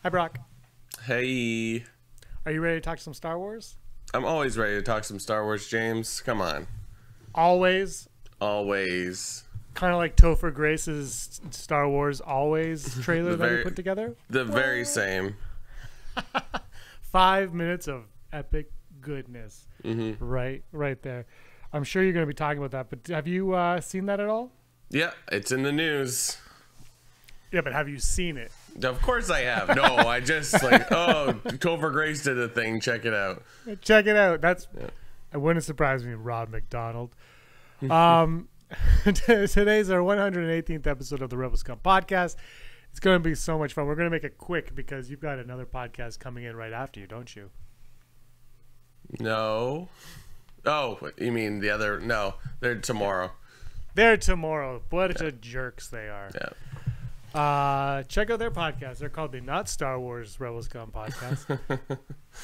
Hi, Brock. Hey. Are you ready to talk some Star Wars? I'm always ready to talk some Star Wars, James. Come on. Always. Always. Kind of like Topher Grace's Star Wars Always trailer that he put together. The very same. 5 minutes of epic goodness. Mm-hmm. Right there. I'm sure you're going to be talking about that, but have you seen that at all? Yeah, it's in the news. Yeah, but have you seen it? Of course I have. No, I just Topher Grace did a thing. Check it out. Check it out. It wouldn't surprise me, Rob McDonald. Today's our 118th episode of the Rebel Scum podcast. It's going to be so much fun. We're going to make it quick because you've got another podcast coming in right after you, don't you? No. Oh, you mean the other? No, they're tomorrow. They're tomorrow. What a jerks they are. Yeah. Check out their podcast. They're called the Not Star Wars Rebel Scum podcast.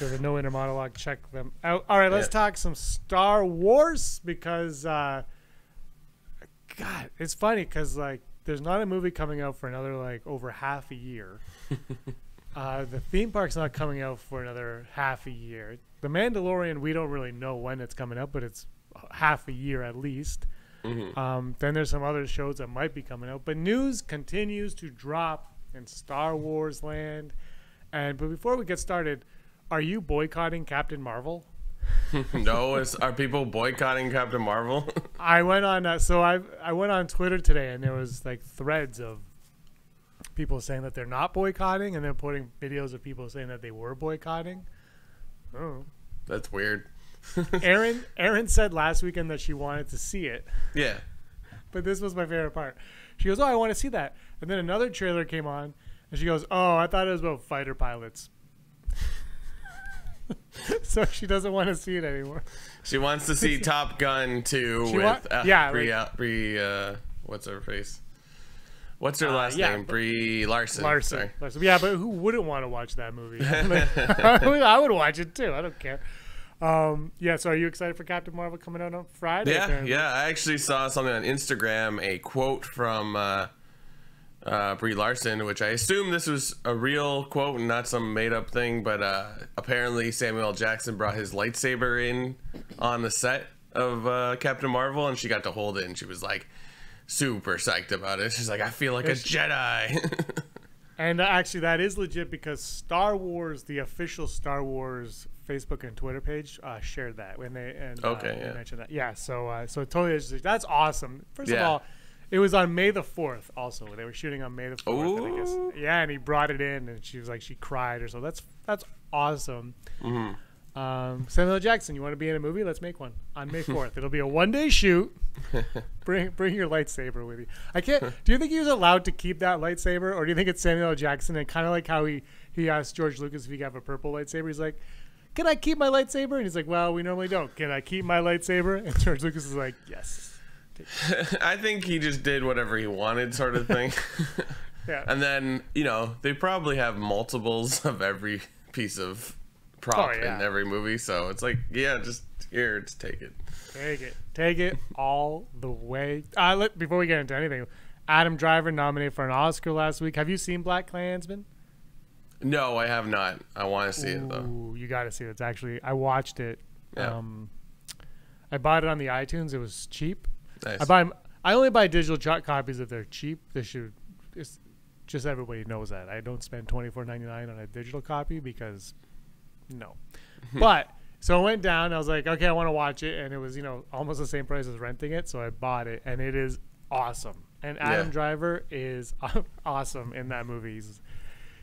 There's a no inner monologue. Check them out. All right, let's talk some Star Wars because, God, it's funny because there's not a movie coming out for another over half a year. The theme park's not coming out for another half a year. The Mandalorian, we don't really know when it's coming out, but it's half a year at least. Mm-hmm. Then there's some other shows that might be coming out, but news continues to drop in Star Wars land. But before we get started, are you boycotting Captain Marvel? No, are people boycotting Captain Marvel? I went on I went on Twitter today, and there was threads of people saying that they're not boycotting, and then putting videos of people saying that they were boycotting. Oh, that's weird. Erin said last weekend that she wanted to see it. Yeah. But this was my favorite part. She goes, "Oh, I want to see that." And then another trailer came on, and she goes, "Oh, I thought it was about fighter pilots." So she doesn't want to see it anymore. She wants to see Top Gun 2 what's her face? What's her last name? Brie Larson. Larson. Yeah, but who wouldn't want to watch that movie? I would watch it too. I don't care. So are you excited for Captain Marvel coming out on Friday? Yeah. I actually saw something on Instagram, a quote from Brie Larson, which I assume this was a real quote and not some made-up thing, but apparently Samuel L. Jackson brought his lightsaber in on the set of Captain Marvel, and she got to hold it, and she was super psyched about it. She's like, I feel like a Jedi. And actually, that is legit because Star Wars, the official Star Wars Facebook and Twitter page, shared that when they mentioned that. Yeah, so totally, that's awesome. First of all, it was on May the 4th. Also, they were shooting on May the 4th. And I guess, and he brought it in, and she was like, she cried or so. That's awesome. Mm-hmm. Samuel L. Jackson, you want to be in a movie? Let's make one on May 4th. It'll be a one-day shoot. Bring your lightsaber with you. I can't. Do you think he was allowed to keep that lightsaber, or do you think it's Samuel L. Jackson and kind of like how he asked George Lucas if he could have a purple lightsaber? He's like, "Can I keep my lightsaber?" And he's like, "Well, we normally don't. Can I keep my lightsaber?" And George Lucas is like, "Yes." I think he just did whatever he wanted, sort of thing. Yeah. And then they probably have multiples of every piece of prop in every movie, so it's just take it. Take it all the way. Before we get into anything, Adam Driver nominated for an Oscar last week. Have you seen BlacKkKlansman? No, I have not. I want to see it though. You got to see it. It's actually, I watched it. Yeah. I bought it on the iTunes. It was cheap. Nice. I only buy digital copies if they're cheap. Just everybody knows that. I don't spend $24.99 on a digital copy because no. But so I went down. I was like, okay, I want to watch it, and it was almost the same price as renting it. So I bought it, and it is awesome. And Adam Driver is awesome in that movie.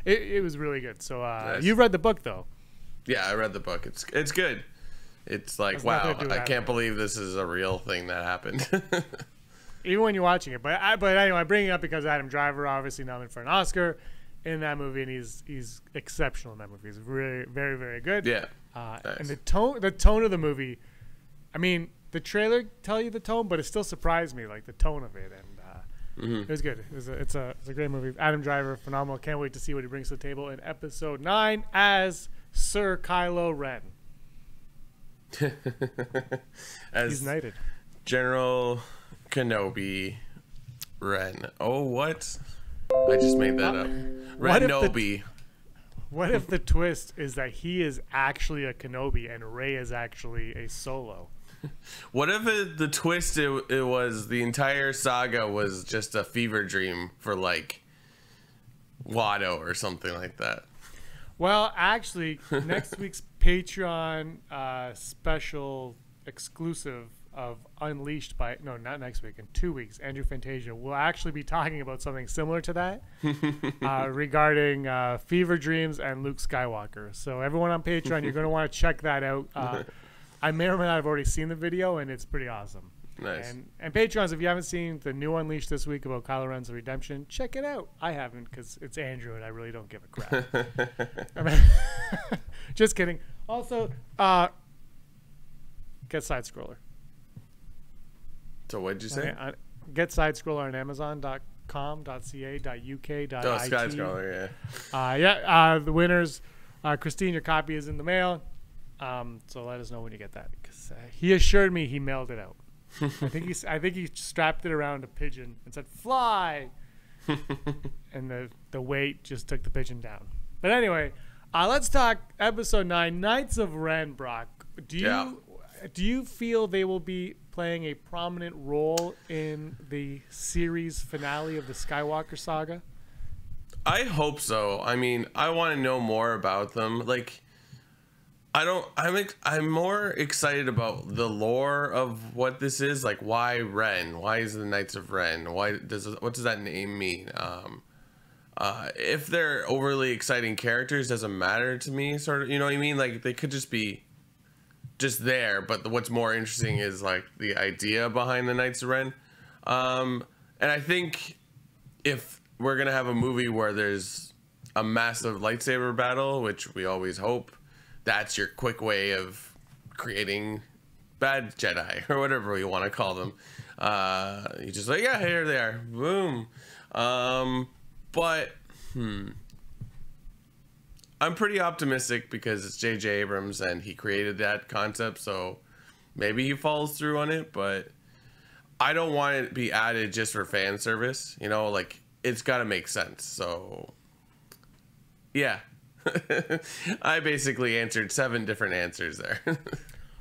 It was really good. So nice. You read the book though? Yeah, I read the book. It's good. It's like, wow, I can't believe this is a real thing that happened. Even when you're watching it. But anyway, I bring it up because Adam Driver obviously nominated for an Oscar in that movie, and he's exceptional in that movie. He's really very, very good. Yeah. Nice. And the tone of the movie, I mean, the trailer tell you the tone, but it still surprised me, the tone of it, and it was good. It's a great movie. Adam Driver, phenomenal. Can't wait to see what he brings to the table in episode 9 as Sir Kylo Ren. He's knighted. General Kenobi Ren. Oh, what? I just made that up. Renobi. What if the twist is that he is actually a Kenobi and Rey is actually a Solo? What if the twist it was the entire saga was just a fever dream for like Watto or something like that? Well, actually, next week's Patreon special exclusive of Unleashed not next week, in 2 weeks, Andrew Fantasia will actually be talking about something similar to that regarding fever dreams and Luke Skywalker. So everyone on Patreon, you're going to want to check that out. I may or may not have already seen the video, and it's pretty awesome. Nice. And Patrons, if you haven't seen the new Unleashed this week about Kylo Ren's redemption, check it out. I haven't because it's Andrew, and I really don't give a crap. I mean, just kidding. Also, get Side Scroller. So what did you say? Okay, get Side Scroller on Amazon.com.ca.uk.it. Oh, Side Scroller, yeah. The winners, Christine, your copy is in the mail. So let us know when you get that, because he assured me he mailed it out. I think he strapped it around a pigeon and said "fly," and the weight just took the pigeon down. But anyway, let's talk episode 9, Knights of Ren. Brock, do you feel they will be playing a prominent role in the series finale of the Skywalker saga? I hope so. I mean, I want to know more about them. Like, I'm more excited about the lore of what this is. Like, why Ren? Why is the Knights of Ren? What does that name mean? If they're overly exciting characters, doesn't matter to me. Sort of, you know what I mean? Like, they could just be there. But what's more interesting is like the idea behind the Knights of Ren. And I think if we're gonna have a movie where there's a massive lightsaber battle, which we always hope, that's your quick way of creating bad Jedi or whatever we want to call them. You just like, yeah, here they are, boom. But I'm pretty optimistic because it's J.J. Abrams and he created that concept, so maybe he follows through on it. But I don't want it to be added just for fan service. You know, like, it's got to make sense. So yeah. I basically answered 7 different answers there.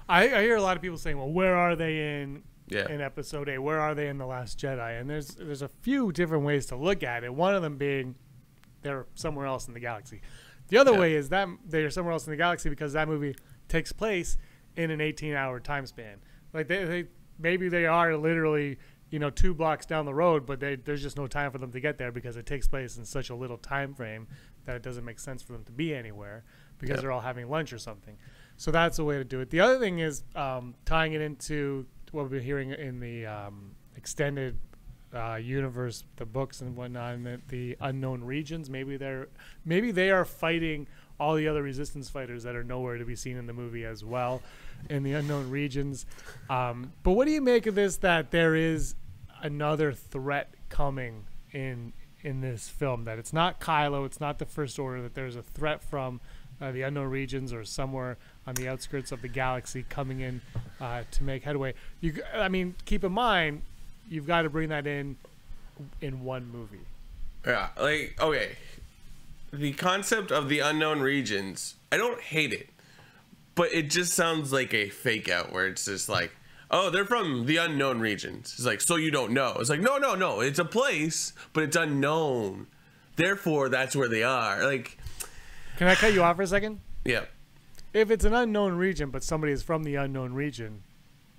I hear a lot of people saying, well, where are they in episode 8? Where are they in The Last Jedi? And there's a few different ways to look at it. One of them being they're somewhere else in the galaxy. The other way is that they're somewhere else in the galaxy because that movie takes place in an 18-hour time span. Like maybe they are literally 2 blocks down the road, but there's just no time for them to get there because it takes place in such a little time frame that it doesn't make sense for them to be anywhere because they're all having lunch or something. So that's a way to do it. The other thing is tying it into what we've been hearing in the extended universe, the books and whatnot, and the unknown regions. Maybe they are fighting all the other resistance fighters that are nowhere to be seen in the movie as well in the unknown regions. But what do you make of this, that there is another threat coming in this film, that it's not Kylo, it's not the First Order, that there's a threat from the unknown regions or somewhere on the outskirts of the galaxy coming in to make headway? Keep in mind, you've got to bring that in one movie. Yeah, like, okay, the concept of the unknown regions, I don't hate it, but it just sounds like a fake out where it's just like, oh, they're from the unknown regions. It's like, so you don't know. It's like, no. It's a place, but it's unknown. Therefore, that's where they are. Like, can I cut you off for a second? Yeah. If it's an unknown region, but somebody is from the unknown region,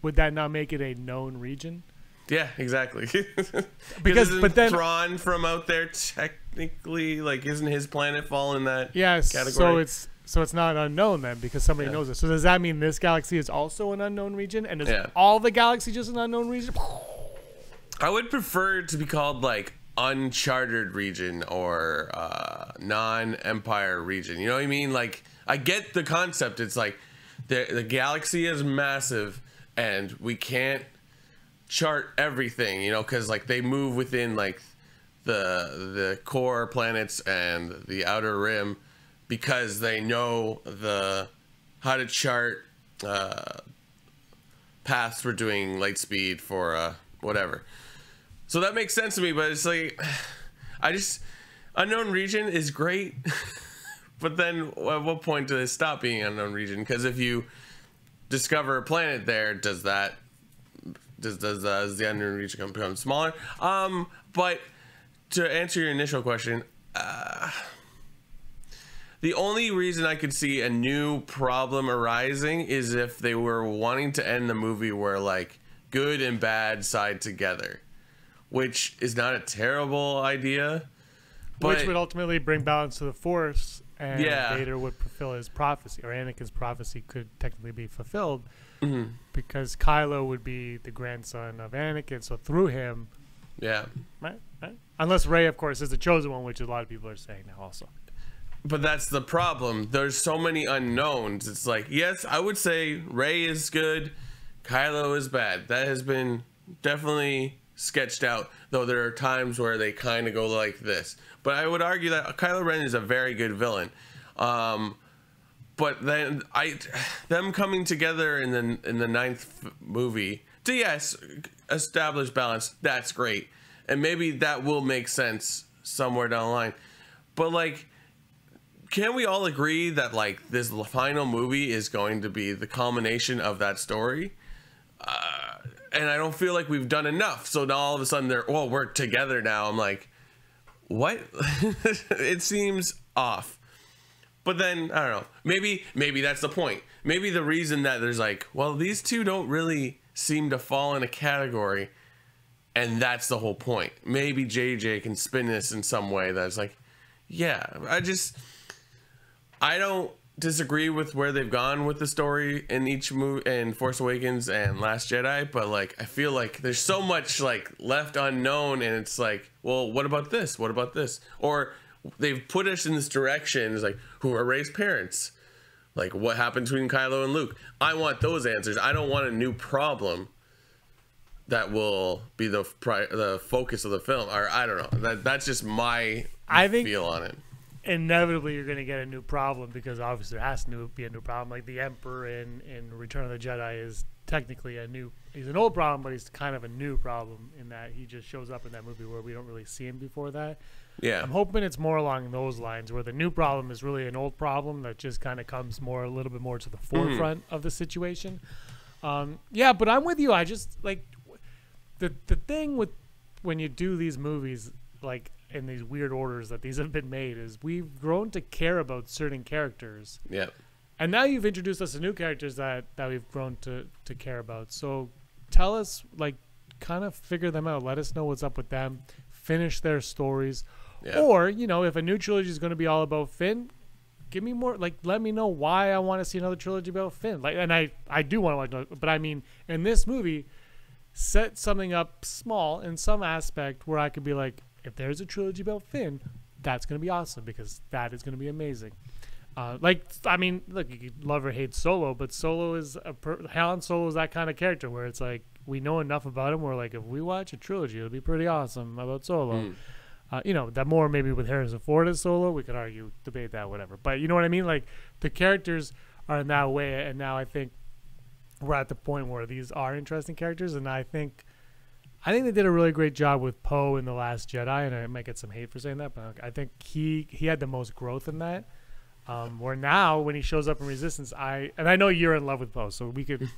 would that not make it a known region? Yeah, exactly. But then Thrawn from out there technically, like, isn't his planet fall in that category? So it's not unknown then because somebody knows it. So does that mean this galaxy is also an unknown region? And is all the galaxy just an unknown region? I would prefer it to be called like uncharted region or non-empire region. You know what I mean? Like, I get the concept. It's like the galaxy is massive and we can't chart everything, because like they move within like the core planets and the outer rim, because they know how to chart paths for doing light speed for whatever. So that makes sense to me, but it's like, unknown region is great, But then at what point do they stop being an unknown region? Because if you discover a planet there, does the unknown region become smaller? But to answer your initial question, the only reason I could see a new problem arising is if they were wanting to end the movie where like good and bad side together, which is not a terrible idea. But, which would ultimately bring balance to the Force, and yeah. Vader would fulfill his prophecy, or Anakin's prophecy could technically be fulfilled, mm-hmm. because Kylo would be the grandson of Anakin, so through him, yeah, right? Unless Rey, of course, is the chosen one, which a lot of people are saying now also. But that's the problem. There's so many unknowns. It's like, yes, I would say Rey is good, Kylo is bad. That has been definitely sketched out, though there are times where they kind of go like this. But I would argue that Kylo Ren is a very good villain. But then them coming together in the ninth movie to, yes, establish balance, that's great. And maybe that will make sense somewhere down the line. But like, can we all agree that like this final movie is going to be the culmination of that story? And I don't feel like we've done enough. So now all of a sudden we're together now. I'm like, what? It seems off. But then I don't know. Maybe that's the point. Maybe the reason that there's like, well, these two don't really seem to fall in a category, and that's the whole point. Maybe JJ can spin this in some way that's like, yeah, I don't disagree with where they've gone with the story in each movie, in Force Awakens and Last Jedi, but like I feel like there's so much like left unknown, and it's like, well, what about this? What about this? Or they've put us in this direction. It's like, who are Rey's parents? Like, what happened between Kylo and Luke? I want those answers. I don't want a new problem that will be the focus of the film. Or I don't know. That's just my feel on it. Inevitably you're going to get a new problem, because obviously there has to be a new problem. Like the Emperor in Return of the Jedi is technically he's an old problem, but he's kind of a new problem in that he just shows up in that movie where we don't really see him before that. Yeah, I'm hoping it's more along those lines, where the new problem is really an old problem that just kind of comes a little bit more to the forefront of the situation. Yeah, but I'm with you. I just like the thing with when you do these movies like in these weird orders that these have been made is we've grown to care about certain characters. Yeah. And now you've introduced us to new characters that we've grown to care about. So tell us, like, kind of figure them out. Let us know what's up with them. Finish their stories. Yeah. Or, you know, if a new trilogy is going to be all about Finn, give me more, like, let me know why I want to see another trilogy about Finn. Like, and I do want to watch, but I mean, in this movie, set something up small in some aspect where I could be like, if there's a trilogy about Finn, that's going to be awesome, because that is going to be amazing. Like, I mean, look, you could love or hate Solo, but Solo is Han Solo is that kind of character where it's like we know enough about him. We're like, if we watch a trilogy, it'll be pretty awesome about Solo. You know, that more maybe with Harrison Ford as Solo, we could argue, debate that, whatever. But you know what I mean? Like, the characters are in that way, and now I think we're at the point where these are interesting characters, and I think they did a really great job with Poe in The Last Jedi, and I might get some hate for saying that, but I think he had the most growth in that. Where now, when he shows up in Resistance, I know you're in love with Poe, so we could.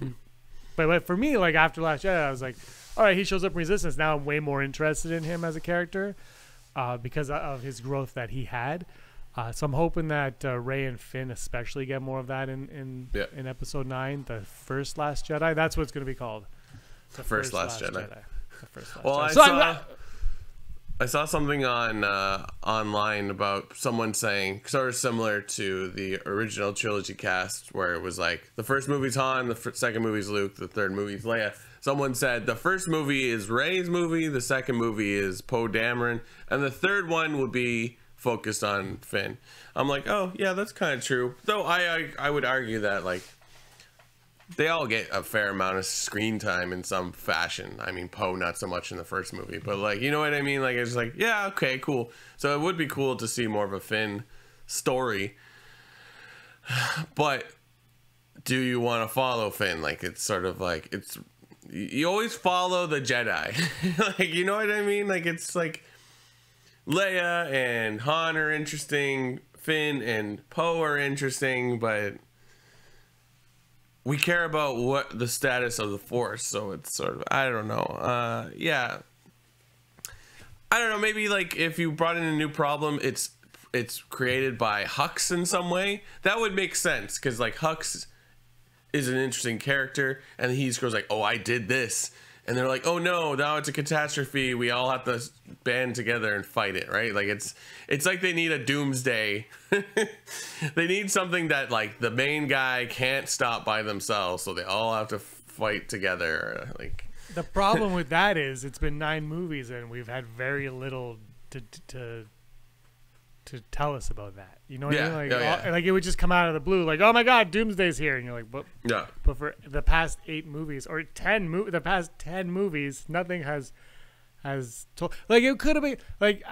But for me, like after Last Jedi, I was like, all right, he shows up in Resistance. Now I'm way more interested in him as a character, because of his growth that he had. So I'm hoping that Rey and Finn especially get more of that in Episode 9, the first Last Jedi. That's what it's going to be called. The first Last Jedi. The first Last well, Jedi. I saw something on online about someone saying, sort of similar to the original trilogy cast, where it was like the first movie's Han, the second movie's Luke, the third movie's Leia. Someone said the first movie is Rey's movie, the second movie is Poe Dameron, and the third one would be focused on Finn. I'm like, oh yeah, that's kind of true. Though I would argue that like they all get a fair amount of screen time in some fashion. I mean, Poe not so much in the first movie, but like, you know what I mean? Like, it's like, yeah, okay, cool. So it would be cool to see more of a Finn story. But do you want to follow Finn? Like, it's sort of like, you always follow the Jedi. Like, you know what I mean? Like, it's like Leia and Han are interesting. Finn and Poe are interesting, but we care about what the status of the Force. So it's sort of, I don't know. Yeah. I don't know. Maybe like if you brought in a new problem, it's created by Hux in some way. That would make sense because like Hux is an interesting character, and he goes like, "Oh, I did this," and they're like, "Oh no, now it's a catastrophe. We all have to band together and fight it." Right? Like it's like they need a doomsday. They need something that like the main guy can't stop by themselves, so they all have to fight together. Like the problem with that is it's been 9 movies and we've had very little to tell us about that. You know what I mean? Like, like it would just come out of the blue, like, "Oh my God, Doomsday's here," and you're like, "But yeah." But for the past 8 movies or the past 10 movies, nothing has told. Like it could have been like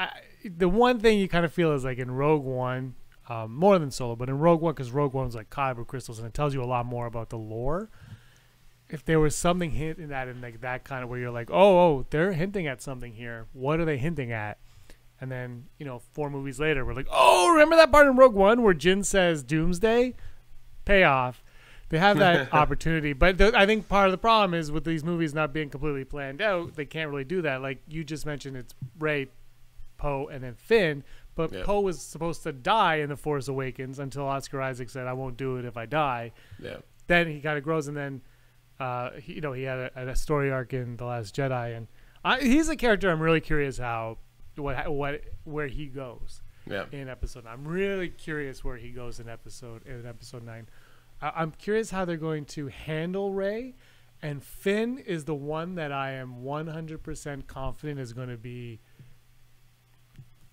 the one thing you kind of feel is like in Rogue One, more than Solo, but in Rogue One, because Rogue One's like kyber crystals and it tells you a lot more about the lore. If there was something hinting at in like that kind of where you're like, oh, they're hinting at something here. What are they hinting at? And then, 4 movies later, we're like, oh, remember that part in Rogue One where Jyn says Doomsday? Payoff. They have that opportunity. But I think part of the problem is with these movies not being completely planned out, they can't really do that. Like you just mentioned, it's Rey, Poe, and then Finn. But Poe was supposed to die in The Force Awakens until Oscar Isaac said, "I won't do it if I die." Yeah. Then he kind of grows, and then, he had a story arc in The Last Jedi. And he's a character I'm really curious where he goes in episode 9. I'm really curious where he goes in episode 9. I'm curious how they're going to handle Rey, and Finn is the one that I am 100% confident is going to be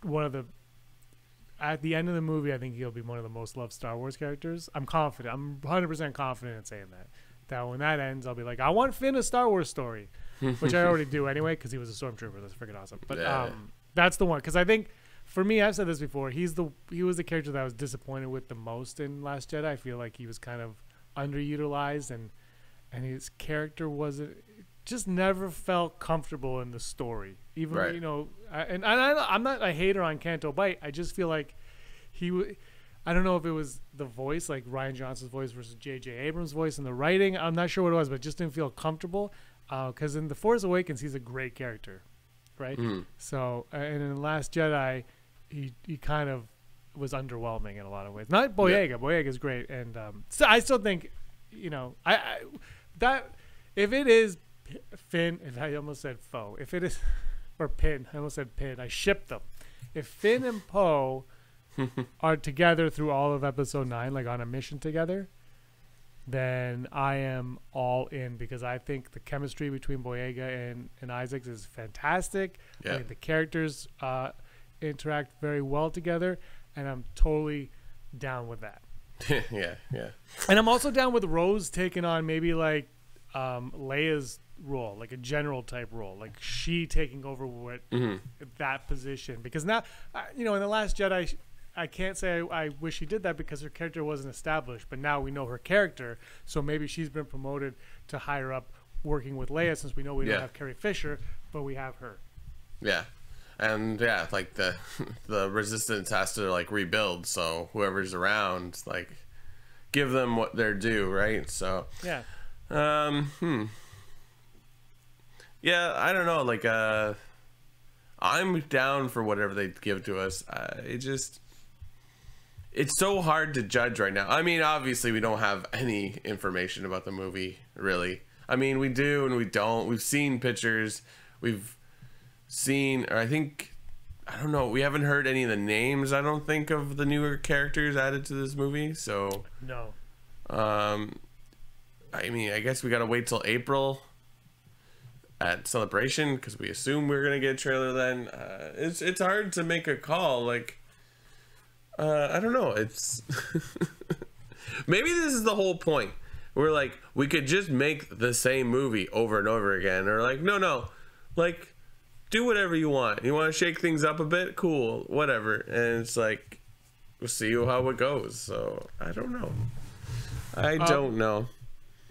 one of the, at the end of the movie, I think he'll be one of the most loved Star Wars characters. I'm confident. I'm 100% confident in saying that when that ends, I'll be like, I want Finn a Star Wars story, which I already do anyway because he was a stormtrooper. That's freaking awesome. But that's the one, because I think for me, I've said this before, he was the character that I was disappointed with the most in Last Jedi. I feel like he was kind of underutilized, and his character just never felt comfortable in the story. Even I'm not a hater on Canto Bight. I just feel like I don't know if it was the voice, like Rian Johnson's voice versus J.J. Abrams' voice, and the writing. I'm not sure what it was, but it just didn't feel comfortable. Because in The Force Awakens, he's a great character, right? So, and in The Last Jedi, he kind of was underwhelming in a lot of ways. Not Boyega. Yeah. Boyega's great, and so I still think, that if it is Finn, if I almost said foe, if it is, or Pin, I almost said Pin. I shipped them. If Finn and Poe are together through all of episode 9, like on a mission together, then I am all in, because I think the chemistry between Boyega and Isaacs is fantastic. Yeah. I think the characters interact very well together, and I'm totally down with that. yeah. And I'm also down with Rose taking on maybe like Leia's role, like a general type role, like she taking over that position. Because now, in The Last Jedi, I can't say I wish she did that because her character wasn't established, but now we know her character, so maybe she's been promoted to higher up working with Leia, since we know we don't have Carrie Fisher, but we have her. Yeah. And like the Resistance has to like rebuild, so whoever's around, like, give them what they're due, right? So yeah. Yeah, I don't know, like I'm down for whatever they give to us. It's so hard to judge right now. I mean, obviously we don't have any information about the movie, really. I mean, we do and we don't. We've seen pictures. We've seen, or I don't know, we haven't heard any of the names, I don't think, of the newer characters added to this movie. So no. I mean, I guess we gotta wait till April at Celebration, because we assume we're gonna get a trailer then. It's hard to make a call. Like, I don't know. It's maybe this is the whole point. We're like, we could just make the same movie over and over again, or like, no, like, do whatever you want. You want to shake things up a bit? Cool, whatever. And it's like, we'll see how it goes. So I don't know. I don't know.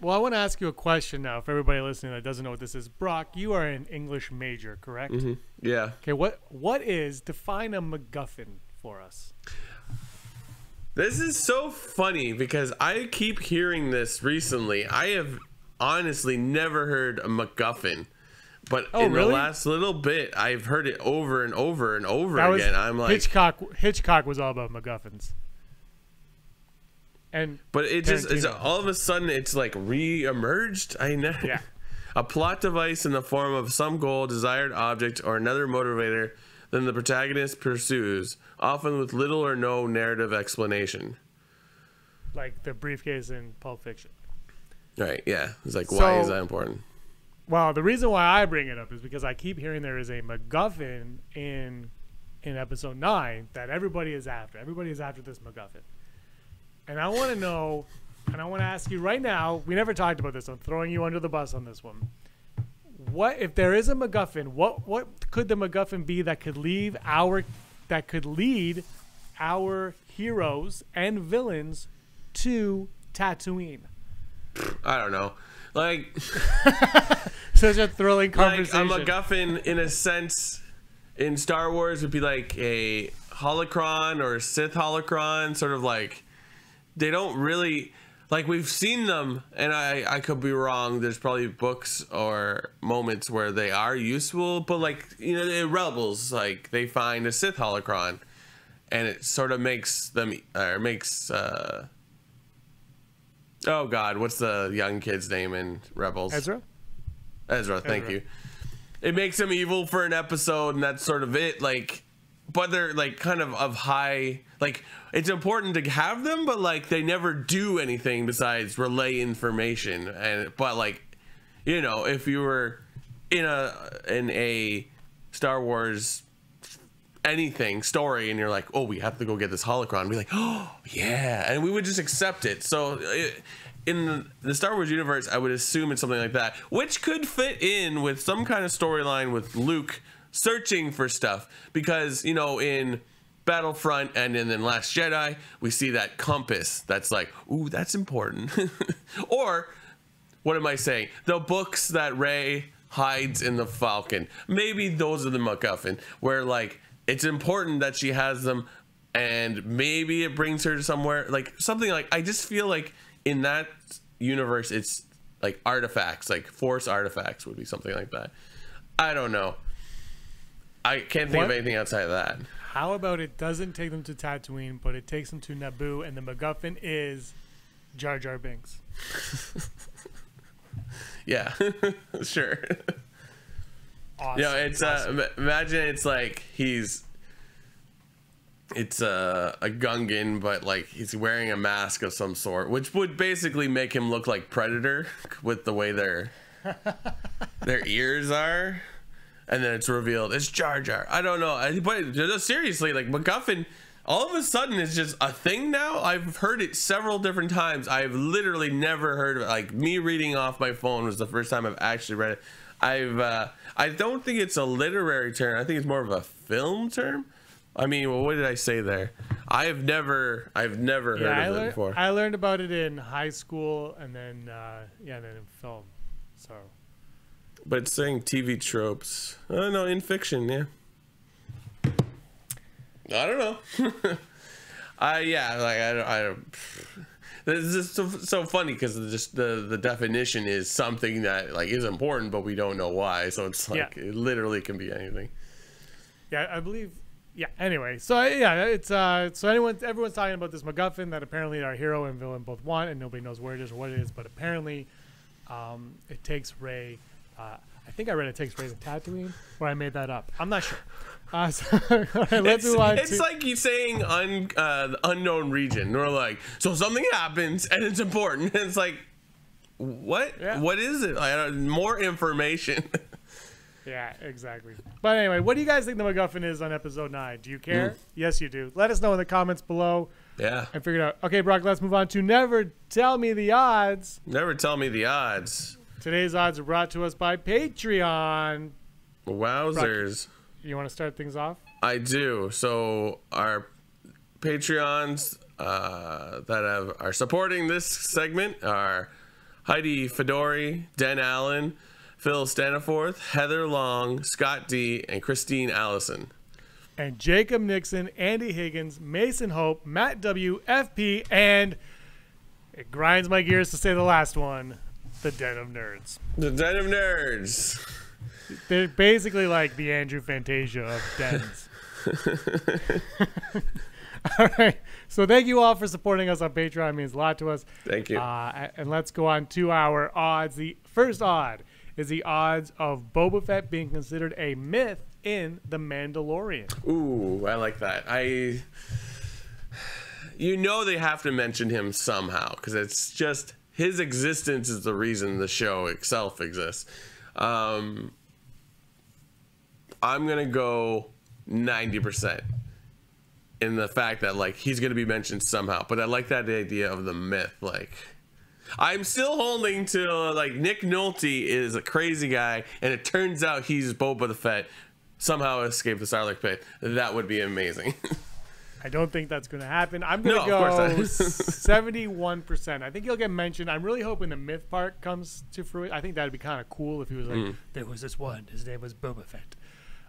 Well, I want to ask you a question now. For everybody listening that doesn't know what this is, Brock, you are an English major, correct? Yeah. Okay. Define a MacGuffin for us? This is so funny because I keep hearing this recently. I have honestly never heard a MacGuffin, but in the last little bit, I've heard it over and over and over again. I'm like, Hitchcock was all about MacGuffins. But it just is all of a sudden it's like re-emerged. Yeah. A plot device in the form of some goal, desired object, or another motivator than the protagonist pursues, often with little or no narrative explanation. Like the briefcase in Pulp Fiction. Right, yeah. It's like, why is that important? Well, the reason why I bring it up is because I keep hearing there is a MacGuffin in episode 9 that everybody is after. Everybody is after this MacGuffin. And I want to know, and I want to ask you right now, we never talked about this, I'm throwing you under the bus on this one. What if there is a MacGuffin, what could the MacGuffin be that could lead our heroes and villains to Tatooine? I don't know. Like such a thrilling conversation. Like a MacGuffin in a sense in Star Wars would be like a holocron or a Sith holocron, sort of like they don't really like, we've seen them, and I could be wrong. There's probably books or moments where they are useful, but like, you know, the Rebels, like they find a Sith holocron, and it sort of makes them oh God, what's the young kid's name in Rebels? Ezra, thank you. It makes them evil for an episode, and that's sort of it. Like, but they're like kind of high, like it's important to have them, but like they never do anything besides relay information. But like, you know, if you were in a Star Wars anything story and you're like, oh, we have to go get this holocron, be like, oh yeah, and we would just accept it. So in the Star Wars universe, I would assume it's something like that, which could fit in with some kind of storyline with Luke searching for stuff, because, you know, in Battlefront and in Last Jedi, we see that compass that's like, ooh, that's important. Or what am I saying, the books that Rey hides in the Falcon, maybe those are the MacGuffin, where like it's important that she has them, and maybe it brings her to somewhere, like something. Like, I just feel like in that universe it's like artifacts, like Force artifacts would be something like that. I don't know, I can't think of anything outside of that. How about it doesn't take them to Tatooine, but it takes them to Naboo, and the MacGuffin is Jar Jar Binks? Yeah. Sure. Awesome. You know, it's awesome. Imagine it's like it's a Gungan, but like he's wearing a mask of some sort, which would basically make him look like Predator with the way their ears are. And then it's revealed it's Jar Jar. I don't know, but seriously, like MacGuffin all of a sudden is just a thing now. I've heard it several different times. I've literally never heard of it. Like, me reading off my phone was the first time I've actually read it. I don't think it's a literary term. I think it's more of a film term. I mean, well, what did I say there? I've never heard of it before. I learned about it in high school, and then then in film. So. But it's saying TV tropes. Oh no, in fiction, yeah. I don't know. I don't. This is so funny because just the definition is something that like is important, but we don't know why. So it's like it literally can be anything. Yeah, I believe. Yeah. Anyway, so it's so everyone's talking about this MacGuffin that apparently our hero and villain both want, and nobody knows where it is or what it is. But apparently, it takes Rey. I think I read it takes Rey to Tatooine, or I made that up. I'm not sure. So, right, it's like you saying unknown region. We're like, so something happens and it's important. And it's like, what? Yeah. What is it? More information. Yeah, exactly. But anyway, what do you guys think the MacGuffin is on episode 9? Do you care? Yes, you do. Let us know in the comments below. Yeah. And figure it out. Okay, Brock, let's move on to Never Tell Me the Odds. Never Tell Me the Odds. Today's odds are brought to us by Patreon. Wowzers. Brock, you want to start things off? I do. So our Patreons that are supporting this segment are Heidi Fedori, Den Allen, Phil Staniforth, Heather Long, Scott D, and Christine Allison. and Jacob Nixon, Andy Higgins, Mason Hope, Matt W, FP, and it grinds my gears to say the last one, the Den of Nerds. The Den of Nerds. They're basically like the Andrew Fantasia of dens. All right. So thank you all for supporting us on Patreon. It means a lot to us. Thank you. And let's go on to our odds. The first odd is the odds of Boba Fett being considered a myth in The Mandalorian. Ooh, I like that. You know they have to mention him somehow because it's just his existence is the reason the show itself exists. I'm gonna go 90% in the fact that like he's gonna be mentioned somehow, but I like that idea of the myth. Like I'm still holding to like Nick Nolte is a crazy guy, and it turns out he's Boba the Fett somehow escaped the Sarlacc pit. That would be amazing. I don't think that's going to happen. I'm going to go 71%. I think he'll get mentioned. I'm really hoping the myth part comes to fruition. I think that'd be kind of cool if he was like, there was this one. His name was Boba Fett.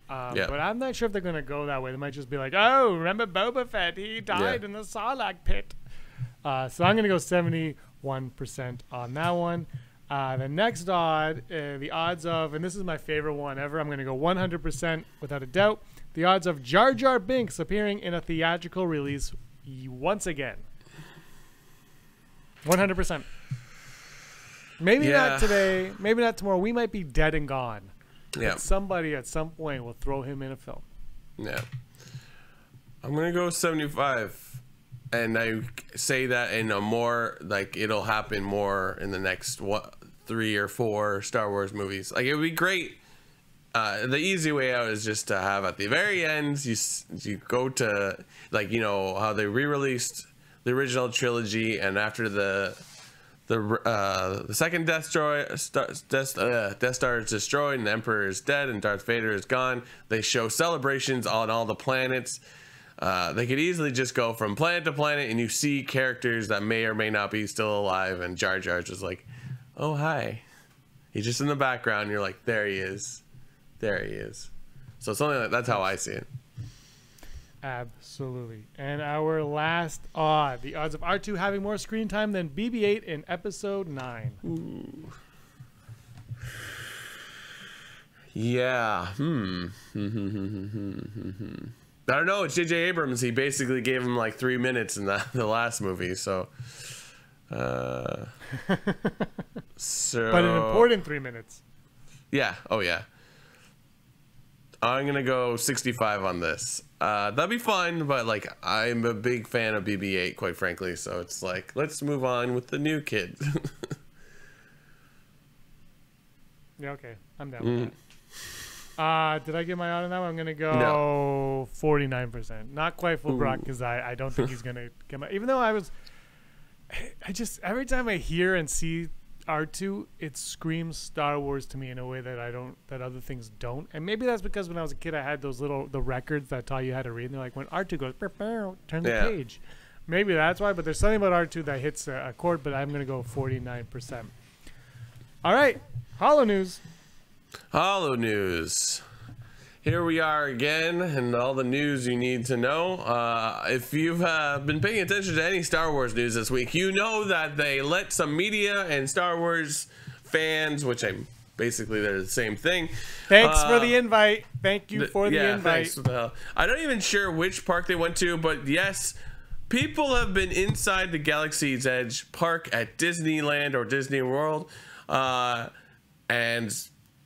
But I'm not sure if they're going to go that way. They might just be like, oh, remember Boba Fett? He died in the Sarlacc pit. So I'm going to go 71% on that one. The next odd, the odds of, and this is my favorite one ever, I'm going to go 100% without a doubt. The odds of Jar Jar Binks appearing in a theatrical release once again. 100%. Maybe not today, maybe not tomorrow. We might be dead and gone. Yeah. But somebody at some point will throw him in a film. Yeah. I'm going to go 75. And I say that in a more, like, it'll happen more in the next 3 or 4 Star Wars movies. Like, it would be great. The easy way out is just to have at the very end, you go to, like, you know, how they re-released the original trilogy, and after the second Death Star is destroyed and the Emperor is dead and Darth Vader is gone, they show celebrations on all the planets. They could easily just go from planet to planet and you see characters that may or may not be still alive, and Jar Jar's just like, oh, hi. He's just in the background, and you're like, there he is. There he is. So something like that's how I see it. Absolutely. And our last odd, the odds of R2 having more screen time than BB-8 in Episode 9. Ooh. Yeah. I don't know. It's J.J. Abrams. He basically gave him like 3 minutes in the last movie. So. But an important 3 minutes. Yeah. Oh, yeah. I'm going to go 65 on this. That'd be fun, but like I'm a big fan of BB-8, quite frankly. So it's like, let's move on with the new kid. Yeah, okay. I'm down with that. Did I get my odd on that one? I'm going to go 49%. Not quite full Brock because I don't think he's going to get my... Even though I just... Every time I hear and see R2, it screams Star Wars to me in a way that that other things don't. And maybe that's because when I was a kid, I had those the records that taught you how to read. And they're like, when R2 goes, turn the page. Maybe that's why, but there's something about R2 that hits a chord, but I'm going to go 49%. All right. Holo News. Holo News. Here we are again, and all the news you need to know. If you've been paying attention to any Star Wars news this week, you know that they let some media and Star Wars fans, which basically they're the same thing. Thanks for the invite. Thank you for the invite. Thanks. I'm not even sure which park they went to, but yes, people have been inside the Galaxy's Edge park at Disneyland or Disney World, and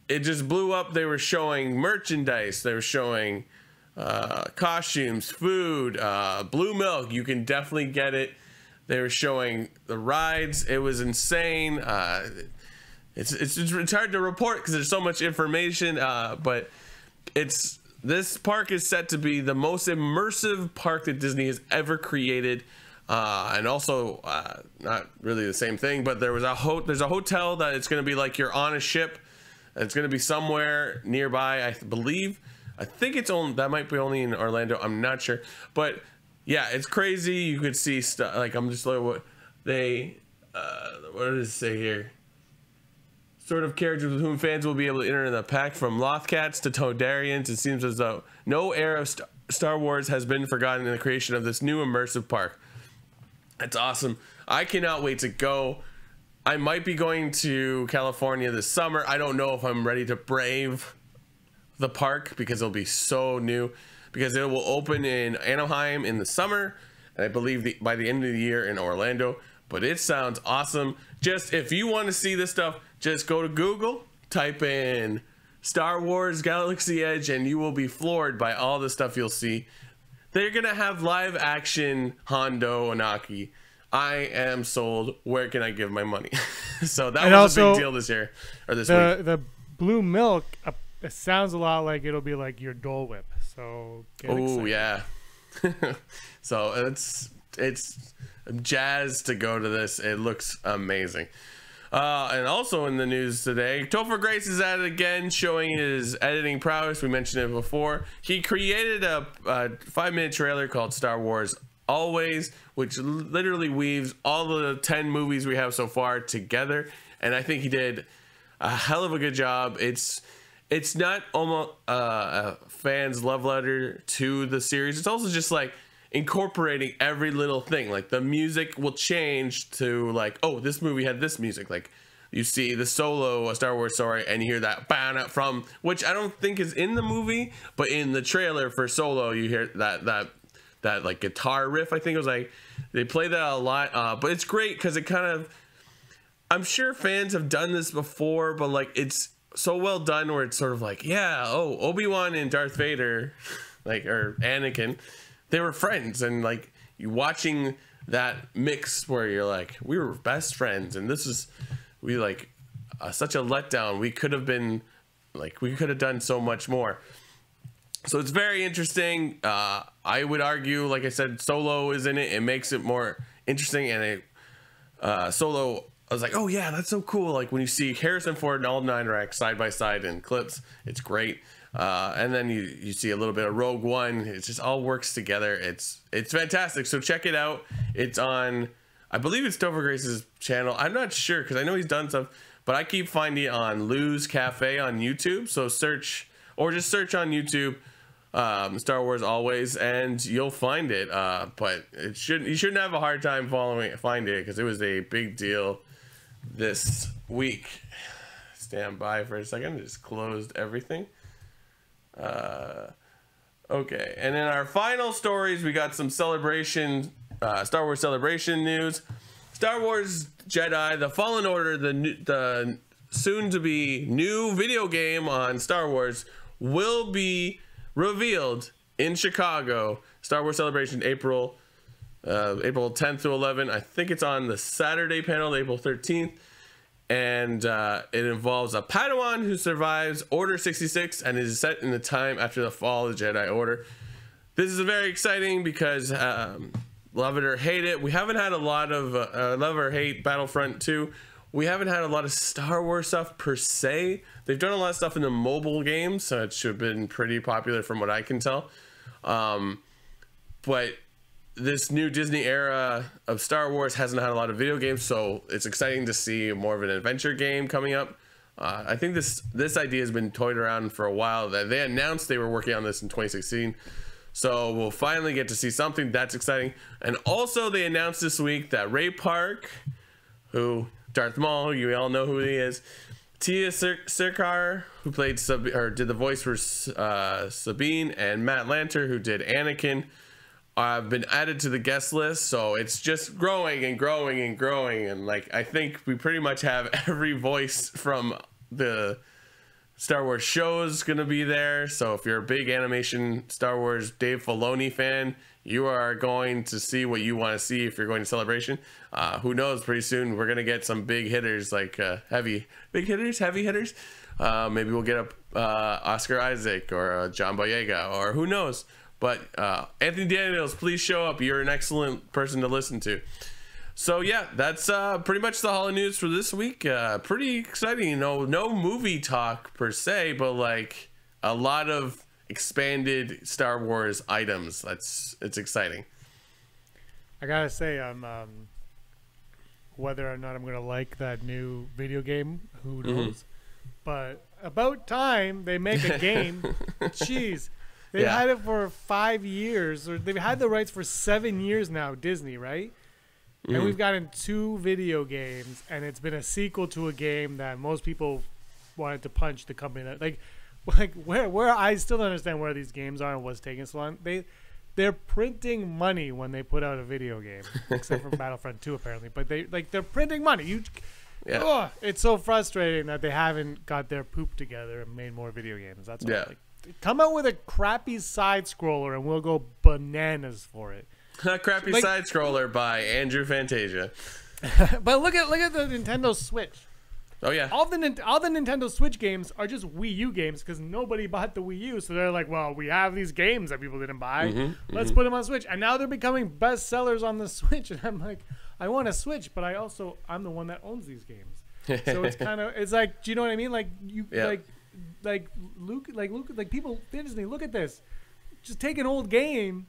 it just blew up. They were showing merchandise. They were showing costumes, food, blue milk. You can definitely get it. They were showing the rides. It was insane. It's hard to report because there's so much information. But this park is set to be the most immersive park that Disney has ever created. And also, not really the same thing, but there's a hotel that it's going to be like you're on a ship. It's going to be somewhere nearby, I believe. I think that might be only in Orlando. I'm not sure. But yeah, it's crazy. You could see stuff. Like, I'm just like, what does it say here? Sort of characters with whom fans will be able to enter in the pack, from Lothcats to Toydarians. It seems as though no era of Star Wars has been forgotten in the creation of this new immersive park. That's awesome. I cannot wait to go. I might be going to California this summer. I don't know if I'm ready to brave the park because it'll be so new, because it will open in Anaheim in the summer, and I believe by the end of the year in Orlando. But it sounds awesome. Just if you want to see this stuff, just go to Google, type in Star Wars Galaxy Edge, and you will be floored by all the stuff you'll see. They're gonna have live action Hondo Anaki. I am sold. Where can I give my money? So that was also a big deal this year or this week. The blue milk, it sounds a lot like it'll be like your Dole Whip. So oh yeah. So it's jazzed to go to this. It looks amazing. And also in the news today, Topher Grace is at it again, showing his editing prowess. We mentioned it before. He created a 5-minute trailer called Star Wars Always, which literally weaves all the 10 movies we have so far together. And I think he did a hell of a good job. It's not almost a fan's love letter to the series. It's also just like incorporating every little thing. Like the music will change to like, oh, this movie had this music. Like you see the Solo, a Star Wars story, and you hear that from, which I don't think is in the movie, but in the trailer for Solo, you hear that like guitar riff. I think it was like they play that a lot, but it's great because it kind of, I'm sure fans have done this before, but like it's so well done where it's sort of like, yeah, oh, Obi-Wan and Darth Vader, like, or Anakin, they were friends, and like you watching that mix where you're like, we were best friends, and this is such a letdown. We could have been like, we could have done so much more. So it's very interesting. I would argue, like I said, Solo is in it. It makes it more interesting, and Solo, I was like, oh yeah, that's so cool. Like when you see Harrison Ford and Alden Ehrenreich side by side in clips, it's great. And then you see a little bit of Rogue One. It just all works together. It's fantastic. So check it out. It's on, I believe it's Topher Grace's channel. I'm not sure because I know he's done stuff, but I keep finding it on Lou's Cafe on YouTube. So search on YouTube Star Wars Always, and you'll find it. But you shouldn't have a hard time finding it because it was a big deal this week. Stand by for a second. Just closed everything. Okay, and in our final stories, we got some celebration, Star Wars Celebration news. Star Wars Jedi: The Fallen Order, the soon-to-be new video game on Star Wars, will be revealed in Chicago. Star Wars Celebration, April 10th to 11th. I think it's on the Saturday panel, April 13th. And it involves a Padawan who survives Order 66 and is set in the time after the fall of the Jedi Order. This is very exciting because love it or hate it, we haven't had a lot of love or hate Battlefront 2. We haven't had a lot of Star Wars stuff per se. They've done a lot of stuff in the mobile games, so it should have been pretty popular from what I can tell. But this new Disney era of Star Wars hasn't had a lot of video games, so it's exciting to see more of an adventure game coming up. I think this idea has been toyed around for a while. They announced they were working on this in 2016, so we'll finally get to see something that's exciting. And also they announced this week that Ray Park, who Darth Maul, you all know who he is, Tia Sircar, who played did the voice for Sabine, and Matt Lanter, who did Anakin, have been added to the guest list. So it's just growing and growing and growing, and like I think we pretty much have every voice from the Star Wars shows gonna be there. So if you're a big animation Star Wars Dave Filoni fan, you are going to see what you want to see if you're going to Celebration. Who knows, pretty soon we're gonna get some big hitters, like heavy hitters. Maybe we'll get a Oscar Isaac or a John Boyega, or who knows. But Anthony Daniels, please show up. You're an excellent person to listen to. So yeah, that's pretty much the Holo news for this week. Pretty exciting, no movie talk per se, but like a lot of expanded Star Wars items. It's exciting. I gotta say, I'm whether or not I'm gonna like that new video game, who knows? But about time they make a game. Jeez. They've had it for 5 years, or they've had the rights for 7 years now, Disney, right? And we've gotten 2 video games, and it's been a sequel to a game that most people wanted to punch the company. Like where I still don't understand where these games are and what's taking so long. They're printing money when they put out a video game, except for Battlefront 2 apparently. But they're printing money. It's so frustrating that they haven't got their poop together and made more video games. That's all. Like, come out with a crappy side scroller and we'll go bananas for it. A crappy side scroller by Andrew Fantasia. But look at the Nintendo Switch. Oh yeah. All the Nintendo Switch games are just Wii U games because nobody bought the Wii U. So they're like, well, we have these games that people didn't buy. Let's put them on Switch. And now they're becoming best sellers on the Switch. And I'm like, I want a Switch, but I'm the one that owns these games. So it's like, do you know what I mean? Like like people, Disney, look at this. Just take an old game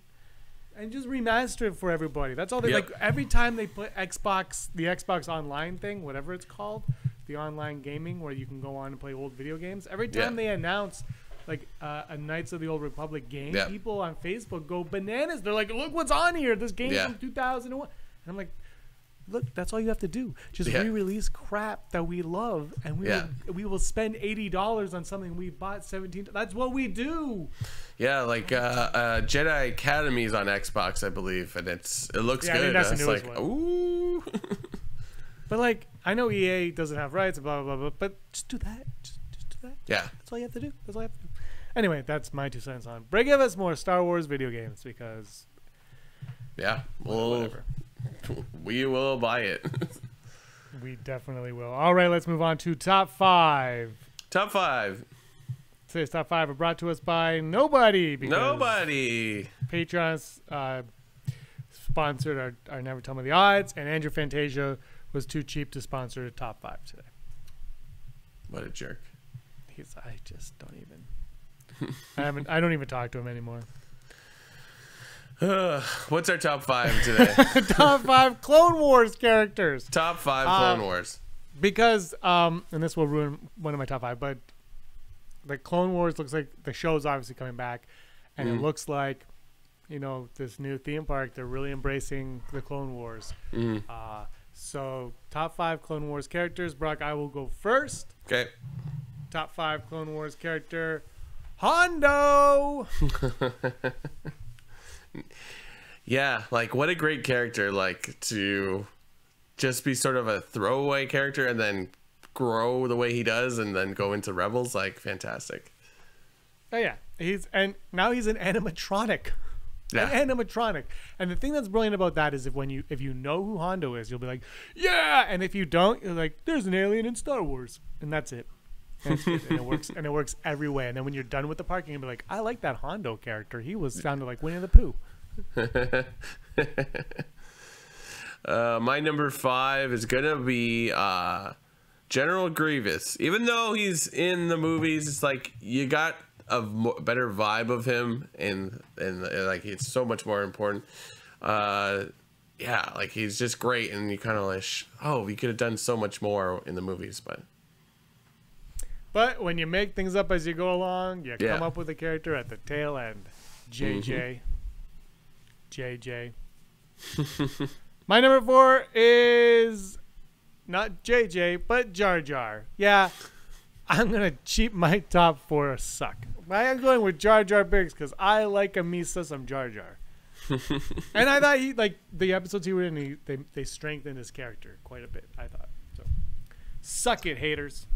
and just remaster it for everybody. That's all they like. Every time they put the Xbox Online thing, whatever it's called, the online gaming where you can go on and play old video games. Every time they announce like a Knights of the Old Republic game, people on Facebook go bananas. They're like, look what's on here. This game from 2001. And I'm like, look, that's all you have to do. Just re-release crap that we love, and we will spend $80 on something we bought 17. That's what we do. Yeah, like Jedi Academy is on Xbox, I believe, and it looks good. I think that's the newest one. Ooh. But like, I know EA doesn't have rights, blah blah blah, but just do that. Just do that. Yeah, that's all you have to do. That's all you have to do. Anyway, that's my 2 cents on. Give us more Star Wars video games because. Yeah, whatever. We will buy it. We definitely will. All right, let's move on to top 5. Top 5. Today's top 5 are brought to us by nobody. Nobody. Patreon's sponsored our Never Tell Me the Odds, and Andrew Fantasia was too cheap to sponsor the top 5 today. What a jerk. I just don't even. I don't even talk to him anymore. What's our top 5 today? Top 5 Clone Wars characters. Top 5 Clone Wars. Because, and this will ruin one of my top 5, but the Clone Wars looks like the show's obviously coming back, and it looks like, this new theme park, they're really embracing the Clone Wars. So, top 5 Clone Wars characters. Brock, I will go first. Okay. Top 5 Clone Wars character, Hondo. Yeah, like what a great character, like to just be sort of a throwaway character and then grow the way he does and then go into Rebels, like fantastic. Oh yeah, now he's an animatronic. Yeah. An animatronic. And the thing that's brilliant about that is if you know who Hondo is, you'll be like, yeah, and if you don't, you're like, there's an alien in Star Wars, and that's it. And it works every way. And then when you're done with the parking, you'll be like, I like that Hondo character. He sounded like Winnie the Pooh. My number 5 is gonna be General Grievous. Even though he's in the movies, it's like you got a better vibe of him, and like it's so much more important. Yeah, like he's just great, and you kind of like, we could have done so much more in the movies, But when you make things up as you go along, you come up with a character at the tail end. JJ. JJ. My number 4 is not JJ, but Jar Jar. Yeah, I'm going to cheat my top 4 suck. I'm going with Jar Jar Binks because I like some Jar Jar. And I thought the episodes he was in, they strengthened his character quite a bit, I thought. So, suck it, haters.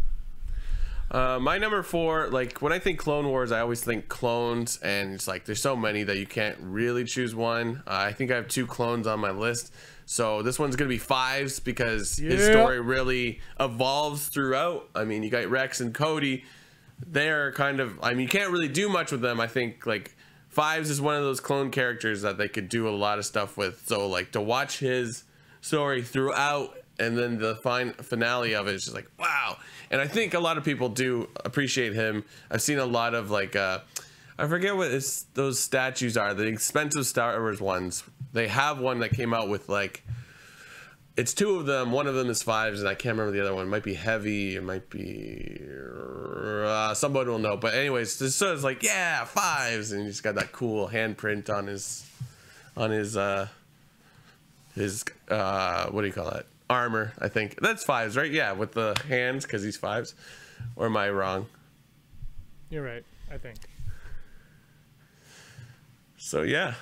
My number 4, like when I think Clone Wars, I always think clones, and it's like there's so many that you can't really choose one. I think I have 2 clones on my list, so this one's gonna be Fives because his story really evolves throughout. I mean, you got Rex and Cody. They're kind of, I mean, you can't really do much with them. I think like Fives is one of those clone characters that they could do a lot of stuff with. So like to watch his story throughout, and then the finale of it is just like, wow. And I think a lot of people do appreciate him. I've seen a lot of like, I forget what those statues are, the expensive Star Wars ones. They have one that came out with like, it's two of them. One of them is fives, and I can't remember the other one. It might be heavy. It might be somebody will know. But anyways, so it's like, yeah, fives, and he's got that cool handprint on his what do you call that? Armor, I think. That's fives, right? Yeah, with the hands, because he's fives. Or am I wrong? You're right, I think. So yeah.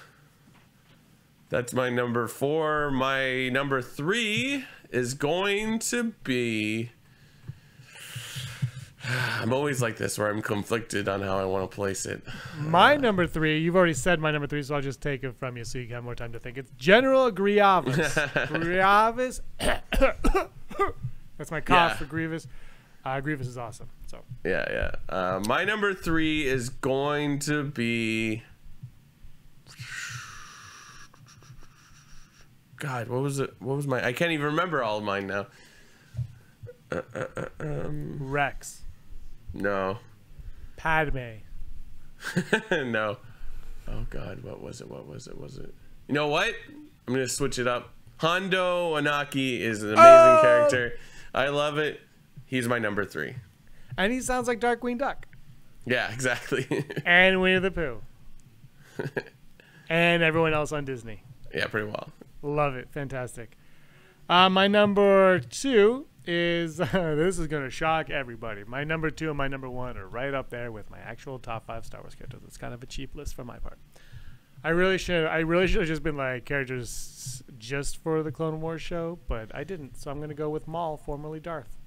That's my number 4. My number 3 is going to be... I'm always like this, where I'm conflicted on how I want to place it. My number 3, you've already said my number 3, so I'll just take it from you so you can have more time to think. It's General Grievous. Grievous. That's my cough for Grievous. Grievous is awesome. So yeah. My number 3 is going to be... God, what was it? What was my... I can't even remember all of mine now. Rex. No. Padme. No. Oh God, what was it? You know what? I'm gonna switch it up. Hondo Anaki is an amazing character. I love it. He's my number 3. And he sounds like Darkwing Duck. Yeah, exactly. And Winnie the Pooh. And everyone else on Disney. Yeah, pretty well. Love it. Fantastic. My number 2 is, this is going to shock everybody. My number 2 and my number 1 are right up there with my actual top 5 Star Wars characters. It's kind of a cheap list for my part. I really should have just been like characters just for the Clone Wars show, but I didn't. So I'm going to go with Maul, formerly Darth.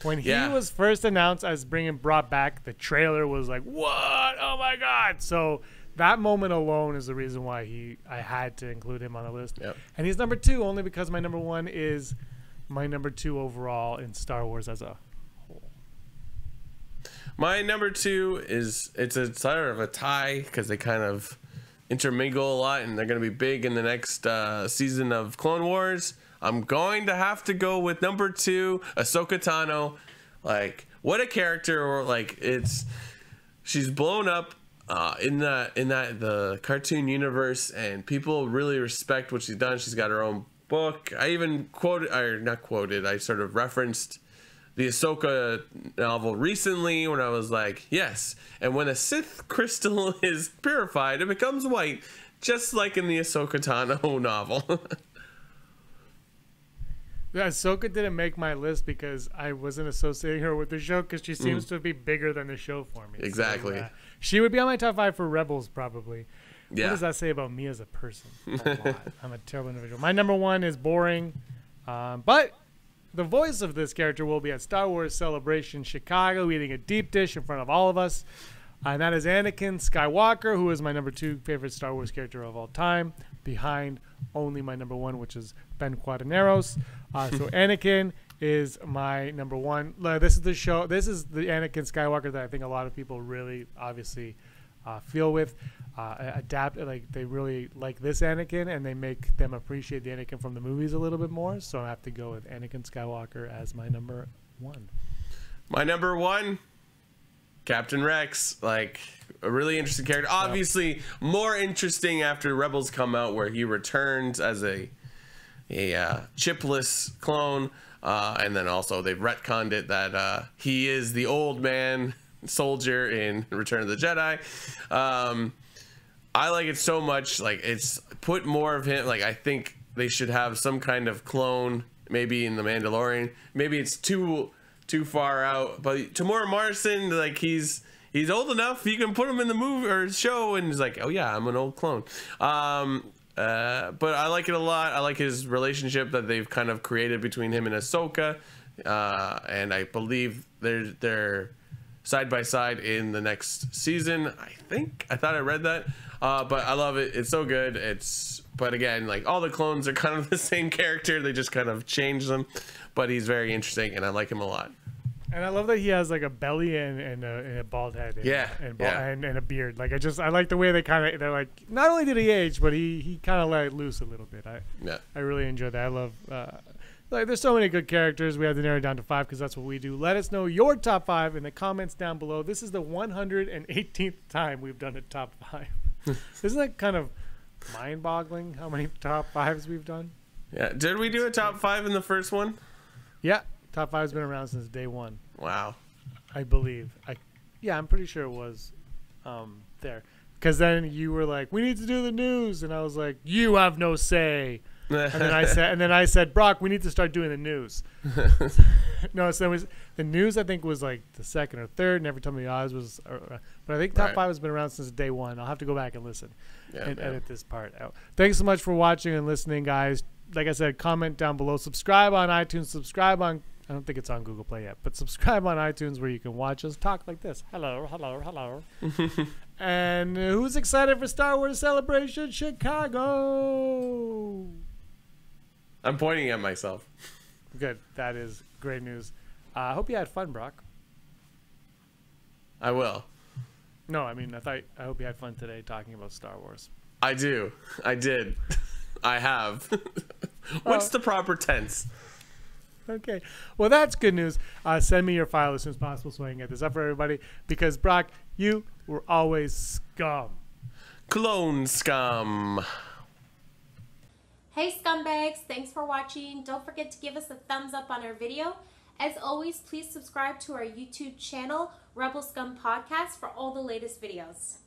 When he was first announced as brought back, the trailer was like, what? Oh my God. So that moment alone is the reason why I had to include him on the list. Yep. And he's number 2 only because my number 1 is my number 2 overall in Star Wars as a whole. My number 2 is, it's a sort of a tie because they kind of intermingle a lot, and they're going to be big in the next season of Clone Wars. I'm going to have to go with number 2, Ahsoka Tano. Like, what a character! Or like, she's blown up in the cartoon universe, and people really respect what she's done. She's got her own book. I even I sort of referenced the Ahsoka novel recently when I was like, yes. And when a Sith crystal is purified, it becomes white, just like in the Ahsoka Tano novel. Yeah, Ahsoka didn't make my list because I wasn't associating her with the show because she seems to be bigger than the show for me. Exactly. So, she would be on my top 5 for Rebels probably. Yeah. What does that say about me as a person? A lot. I'm a terrible individual. My number 1 is boring, but the voice of this character will be at Star Wars Celebration Chicago, eating a deep dish in front of all of us. And that is Anakin Skywalker, who is my number 2 favorite Star Wars character of all time, behind only my number 1, which is Ben Quaterneros. So Anakin is my number 1. This is the show. This is the Anakin Skywalker that I think a lot of people really obviously feel with, adapt. Like they really like this Anakin, and they make them appreciate the Anakin from the movies a little bit more. So I have to go with Anakin Skywalker as my number 1. My number 1, Captain Rex. Like, a really interesting character. Obviously, more interesting after Rebels come out, where he returns as a chipless clone, and then also they've retconned it that he is the old man soldier in Return of the Jedi. I like it so much. Like, it's put more of him. Like, I think they should have some kind of clone, maybe in the Mandalorian. Maybe it's too far out, but Tamora Morrison, like, he's old enough you can put him in the movie or show, and he's like, oh yeah, I'm an old clone. But I like it a lot. I like his relationship that they've kind of created between him and Ahsoka, and I believe they're side by side in the next season. I thought I read that, but I love it. It's so good. But again, like, all the clones are kind of the same character. They just kind of change them, but he's very interesting, and I like him a lot. And I love that he has like a belly and a bald head. And a beard. Like, I like the way they're like, not only did he age, but he kind of let it loose a little bit. I really enjoy that. I love, like, there's so many good characters. We have to narrow it down to 5 because that's what we do. Let us know your top 5 in the comments down below. This is the 118th time we've done a top 5. Isn't that kind of mind-boggling how many top 5s we've done? Yeah. Did we do a top 5 in the first one? Yeah. Top 5's been around since day one. Wow. I believe. I'm pretty sure it was there. Because then you were like, we need to do the news. And I was like, you have no say. and then I said, Brock, we need to start doing the news. No, so it was the news. I think was like the second or third, and every time the odds was. But I think top 5 has been around since day one. I'll have to go back and listen and edit this part out. Thanks so much for watching and listening, guys. Like I said, comment down below. Subscribe on iTunes. Subscribe on. I don't think it's on Google Play yet, but subscribe on iTunes where you can watch us talk like this. Hello, hello, hello. And who's excited for Star Wars Celebration Chicago? I'm pointing at myself. Good. That is great news. I hope you had fun, Brock. I will. No, I mean, I hope you had fun today talking about Star Wars. I do. I did. I have. What's the proper tense? Okay. Well, that's good news. Send me your file as soon as possible so I can get this up for everybody. Because, Brock, you were always scum. Clone scum. Hey, scumbags. Thanks for watching. Don't forget to give us a thumbs up on our video. As always, please subscribe to our YouTube channel, Rebel Scum Podcast, for all the latest videos.